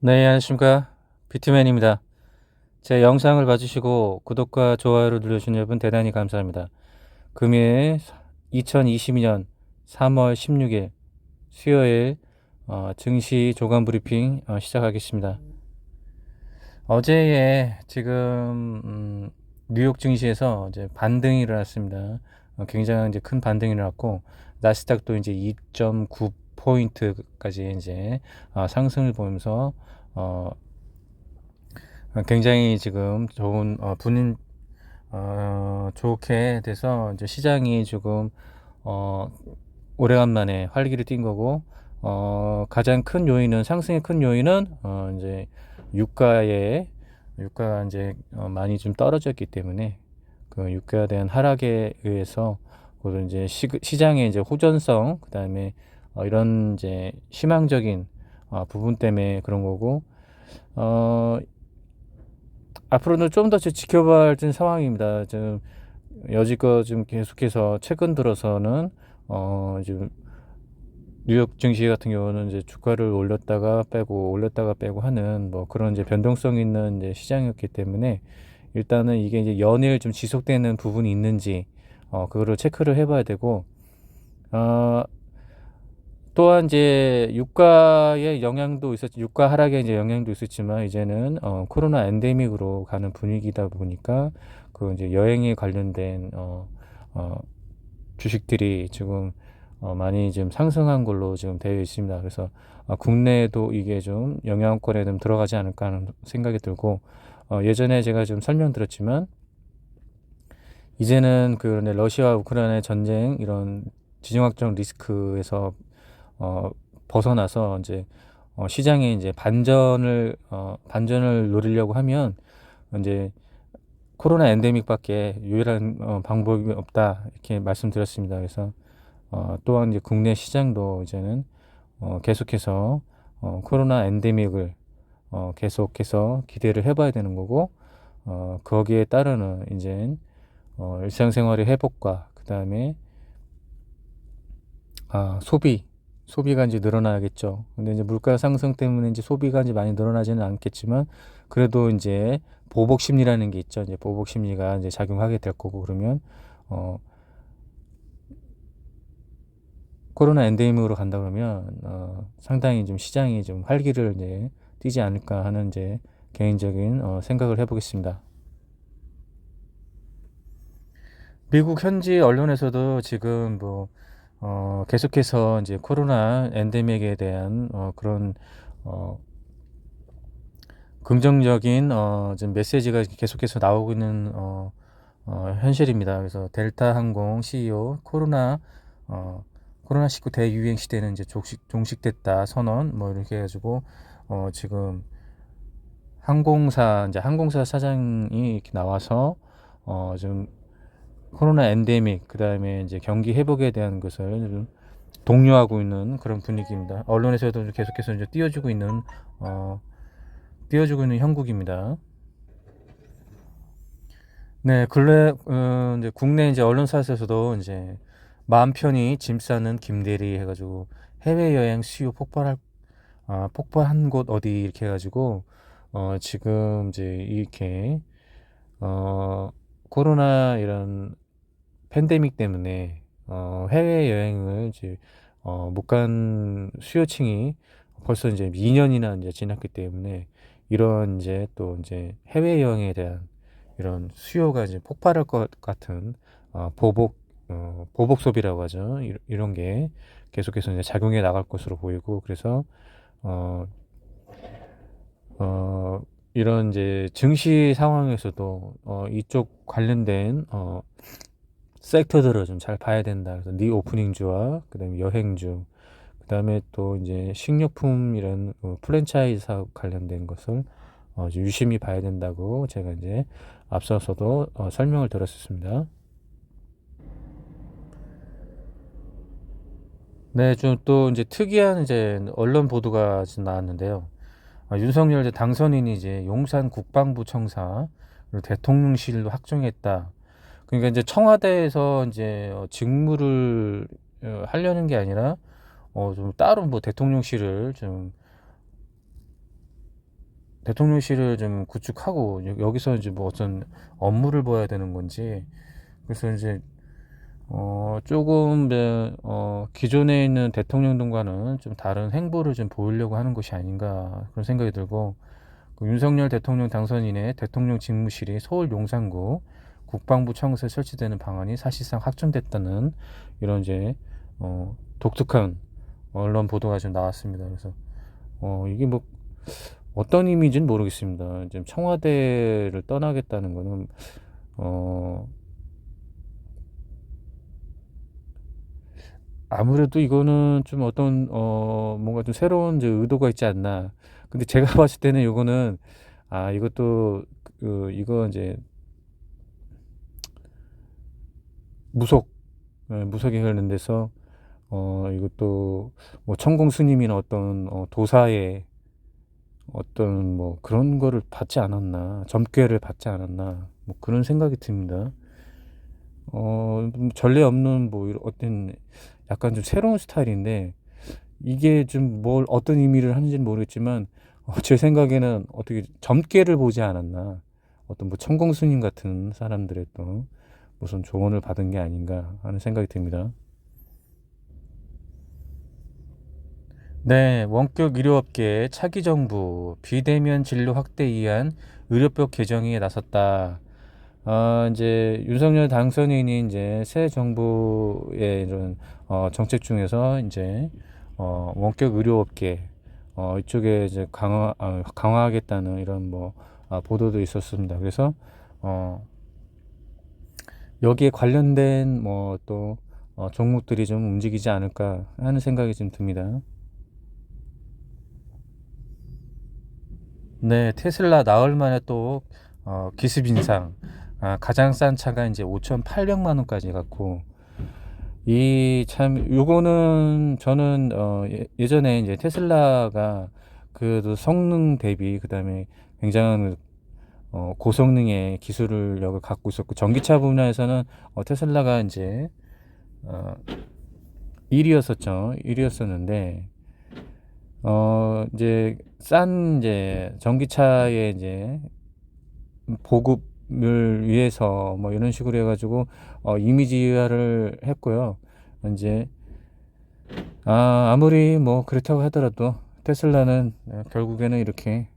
네, 안녕하십니까. 비트맨입니다. 제 영상을 봐주시고 구독과 좋아요를 눌러주신 여러분 대단히 감사합니다. 금일 2022년 3월 16일 수요일 증시 조간 브리핑 시작하겠습니다. 어제에 지금 뉴욕 증시에서 이제 반등이 일어났습니다. 굉장히 이제 큰 반등이 일어났고 나스닥도 이제 2.9포인트까지 이제 상승을 보이면서 어, 굉장히 지금 좋은 분인 좋게 돼서 이제 시장이 조금 어, 오래간만에 활기를 띈 거고 가장 큰 요인은 상승의 큰 요인은 이제 유가의 유가가 이제 많이 좀 떨어졌기 때문에 그 유가에 대한 하락에 의해서 그리고 이제 시장의 이제 호전성 그다음에 이런 이제 희망적인 부분 때문에 그런 거고 어, 앞으로는 좀 더 지켜봐야 할 상황입니다. 지금 여지껏 좀 계속해서 최근 들어서는 지금 뉴욕 증시 같은 경우는 이제 주가를 올렸다가 빼고 하는 뭐 그런 이제 변동성 있는 이제 시장이었기 때문에 일단은 이게 이제 연일 좀 지속되는 부분이 있는지 그거를 체크를 해봐야 되고 어, 또한 이제 유가의 영향도 있었지, 유가 하락에 이제 영향도 있었지만 이제는 코로나 엔데믹으로 가는 분위기다 보니까 그 이제 여행에 관련된 어, 주식들이 지금 많이 지금 상승한 걸로 지금 되어 있습니다. 그래서 국내에도 이게 좀 영향권에 좀 들어가지 않을까 하는 생각이 들고 예전에 제가 좀 설명드렸지만 이제는 그 러시아와 우크라이나의 전쟁 이런 지정학적 리스크에서 어, 벗어나서 이제 시장에 이제 반전을 노리려고 하면 이제 코로나 엔데믹밖에 유일한 방법이 없다 이렇게 말씀드렸습니다. 그래서 또한 이제 국내 시장도 이제는 계속해서 코로나 엔데믹을 계속해서 기대를 해봐야 되는 거고 거기에 따르는 이제 일상생활의 회복과 그 다음에 소비가 이제 늘어나겠죠. 근데 이제 물가 상승 때문에 이제 소비가 이제 많이 늘어나지는 않겠지만 그래도 이제 보복 심리라는 게 있죠. 이제 보복 심리가 이제 작용하게 될 거고 그러면 어, 코로나 엔데믹으로 간다 그러면 상당히 좀 시장이 좀 활기를 이제 띠지 않을까 하는 이제 개인적인 생각을 해보겠습니다. 미국 현지 언론에서도 지금 뭐 계속해서 이제 코로나 엔데믹에 대한 그런 어, 긍정적인 지금 메시지가 계속해서 나오고 있는 현실입니다. 그래서 델타 항공 CEO 어, 코로나19 대유행 시대는 이제 종식됐다 선언 뭐 이렇게 해가지고 지금 항공사 사장이 이렇게 나와서 좀 코로나 엔데믹 그다음에 이제 경기 회복에 대한 것을 좀 독려하고 있는 그런 분위기입니다. 언론에서도 계속해서 이제 어, 띄워주고 있는 형국입니다. 네, 이제 국내 이제 언론사에서도 이제 마음 편히 짐 싸는 김대리 해가지고 해외여행 수요 폭발한 곳 어디 이렇게 해가지고 지금 이제 이렇게 어, 코로나 이런 팬데믹 때문에 해외여행을 이제 못 간 수요층이 벌써 이제 2년이나 이제 지났기 때문에 이런 이제 또 이제 해외여행에 대한 이런 수요가 이제 폭발할 것 같은 보복 소비라고 하죠. 이런 게 계속해서 이제 작용해 나갈 것으로 보이고 그래서 어, 어, 이런 이제 증시 상황에서도 이쪽 관련된 섹터들을 좀 잘 봐야 된다. 그래서 리오프닝주와 그다음에 여행주, 그다음에 또 이제 식료품 이런 프랜차이즈 사업 관련된 것을 좀 유심히 봐야 된다고 제가 이제 앞서서도 설명을 드렸었습니다. 네, 좀 또 이제 특이한 이제 언론 보도가 지금 나왔는데요. 윤석열 이제 당선인이 이제 용산 국방부 청사 그리고 대통령실로 확정했다. 그러니까 이제 청와대에서 이제 직무를 하려는 게 아니라 좀 따로 뭐 대통령실을 좀 대통령실을 좀 구축하고 여기서 이제 뭐 어떤 업무를 봐야 되는 건지. 그래서 이제 조금 기존에 있는 대통령들과는 좀 다른 행보를 좀 보이려고 하는 것이 아닌가 그런 생각이 들고, 그 윤석열 대통령 당선인의 대통령 집무실이 서울 용산구 국방부 청사에 설치되는 방안이 사실상 확정됐다는 이런 이제 독특한 언론 보도가 좀 나왔습니다. 그래서 이게 뭐 어떤 의미인지는 모르겠습니다. 지금 청와대를 떠나겠다는 거는 아무래도 이거는 좀 어떤 뭔가 좀 새로운 이제 의도가 있지 않나. 근데 제가 봤을 때는 이거는 이것도 이거 이제 무속 무속에 관련돼서 이것도 뭐 천공 스님이나 어떤 도사의 어떤 뭐 그런 거를 받지 않았나, 점괘를 받지 않았나, 뭐 그런 생각이 듭니다. 전례 없는 뭐 어떤 약간 좀 새로운 스타일인데, 이게 좀 뭘 어떤 의미를 하는지는 모르겠지만 제 생각에는 어떻게 점괘를 보지 않았나, 어떤 뭐 천공 스님 같은 사람들의 또 무슨 조언을 받은 게 아닌가 하는 생각이 듭니다. 네, 원격 의료업계 차기 정부 비대면 진료 확대 위한 의료법 개정에 나섰다. 이제 윤석열 당선인이 이제 새 정부의 이런 정책 중에서 이제 원격 의료업계 이쪽에 이제 강화하겠다는 이런 뭐 보도도 있었습니다. 그래서 어, 여기에 관련된 뭐 또 종목들이 좀 움직이지 않을까 하는 생각이 좀 듭니다. 네, 테슬라 나흘 만에 또 기습 인상. 가장 싼 차가 이제 5,800만 원까지 갔고, 이 참 요거는 저는 예전에 이제 테슬라가 그래도 성능 대비 그다음에 굉장한 고성능의 기술력을 갖고 있었고, 전기차 분야에서는 테슬라가 이제 어, 1위였었죠. 1위였었는데 이제 싼 이제 전기차의 이제 보급을 위해서 뭐 이런 식으로 해가지고 이미지화를 했고요. 이제 아무리 뭐 그렇다고 하더라도 테슬라는 결국에는 이렇게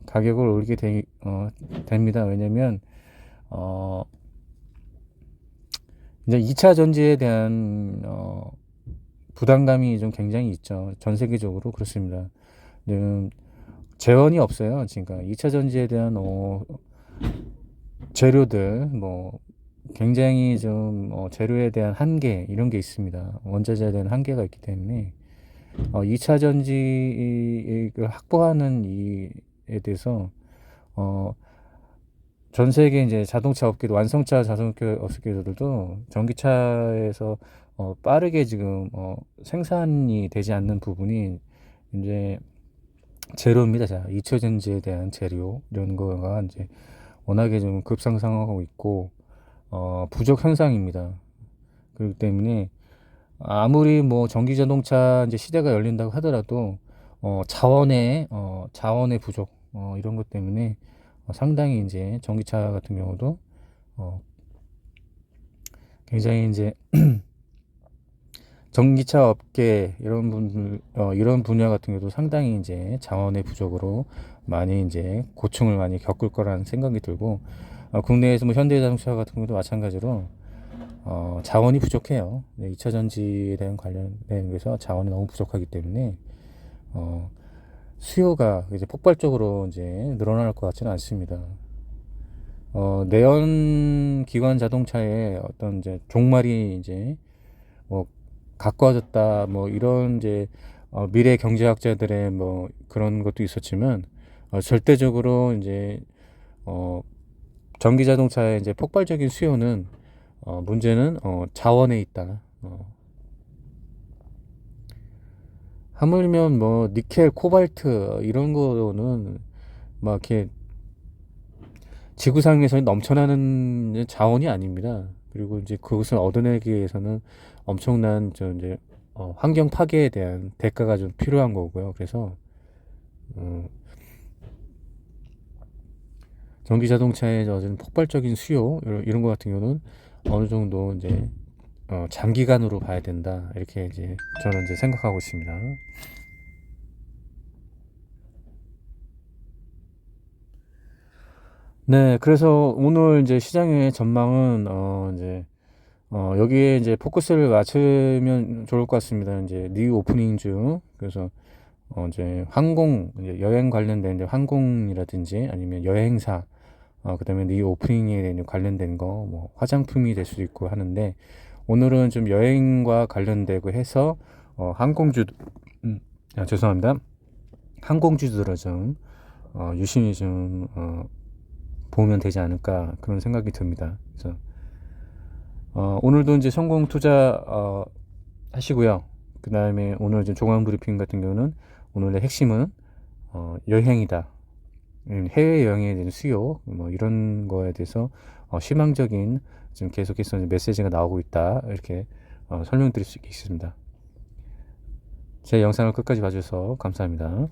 가격을 올리게 됩니다. 왜냐면 이제 2차 전지에 대한 부담감이 좀 굉장히 있죠. 전 세계적으로 그렇습니다. 재원이 없어요. 그러니까 2차 전지에 대한 재료들 뭐 굉장히 좀 재료에 대한 한계 이런 게 있습니다. 원자재에 대한 한계가 있기 때문에 2차 전지를 확보하는 이에 대해서 어, 전 세계 이제 자동차 업계도 완성차 자동차 업계들도 전기차에서 빠르게 지금 생산이 되지 않는 부분이 이제 재료입니다. 자, 2차 전지에 대한 재료 이런 거가 이제 워낙에 좀 급상승하고 있고 부족 현상입니다. 그렇기 때문에 아무리 뭐 전기 자동차 이제 시대가 열린다고 하더라도 자원의 부족 이런 것 때문에 상당히 이제 전기차 같은 경우도 어, 굉장히 이제 전기차 업계 이런 분들 이런 분야 같은 경우도 상당히 이제 자원의 부족으로 많이 이제 고충을 많이 겪을 거라는 생각이 들고, 국내에서 뭐 현대자동차 같은 경우도 마찬가지로 자원이 부족해요. 네, 2차 전지에 대한 관련돼서 자원이 너무 부족하기 때문에 어, 수요가 이제 폭발적으로 이제 늘어날 것 같지는 않습니다. 내연 기관 자동차의 어떤 이제 종말이 이제 뭐 가까워졌다 뭐 이런 이제 미래 경제학자들의 뭐 그런 것도 있었지만 절대적으로 이제 어, 전기 자동차의 이제 폭발적인 수요는 문제는 자원에 있다. 하물며 뭐 니켈, 코발트 이런 거는 막 이렇게 지구상에서 넘쳐나는 자원이 아닙니다. 그리고 이제 그것을 얻어내기 위해서는 엄청난 저 이제 환경 파괴에 대한 대가가 좀 필요한 거고요. 그래서 어, 전기 자동차의 어떤 폭발적인 수요 이런 것 같은 경우는 어느 정도 이제 장기간으로 봐야 된다 이렇게 이제 저는 이제 생각하고 있습니다. 네, 그래서 오늘 이제 시장의 전망은 이제 여기에 이제 포커스를 맞추면 좋을 것 같습니다. 이제 뉴 오프닝 중 그래서 이제 이제 여행 관련된 이제 항공이라든지 아니면 여행사 그다음에 뉴 오프닝에 관련된 거 뭐 화장품이 될 수도 있고 하는데 오늘은 좀 여행과 관련되고 해서 항공주 죄송합니다. 항공주들을 좀 유심히 좀 보면 되지 않을까 그런 생각이 듭니다. 그래서 오늘도 이제 성공 투자 하시고요. 그 다음에 오늘 이제 종합 브리핑 같은 경우는 오늘의 핵심은 여행이다. 해외 여행에 대한 수요 뭐 이런 거에 대해서 희망적인 지금 계속해서 메시지가 나오고 있다 이렇게 설명드릴 수 있습니다. 제 영상을 끝까지 봐주셔서 감사합니다.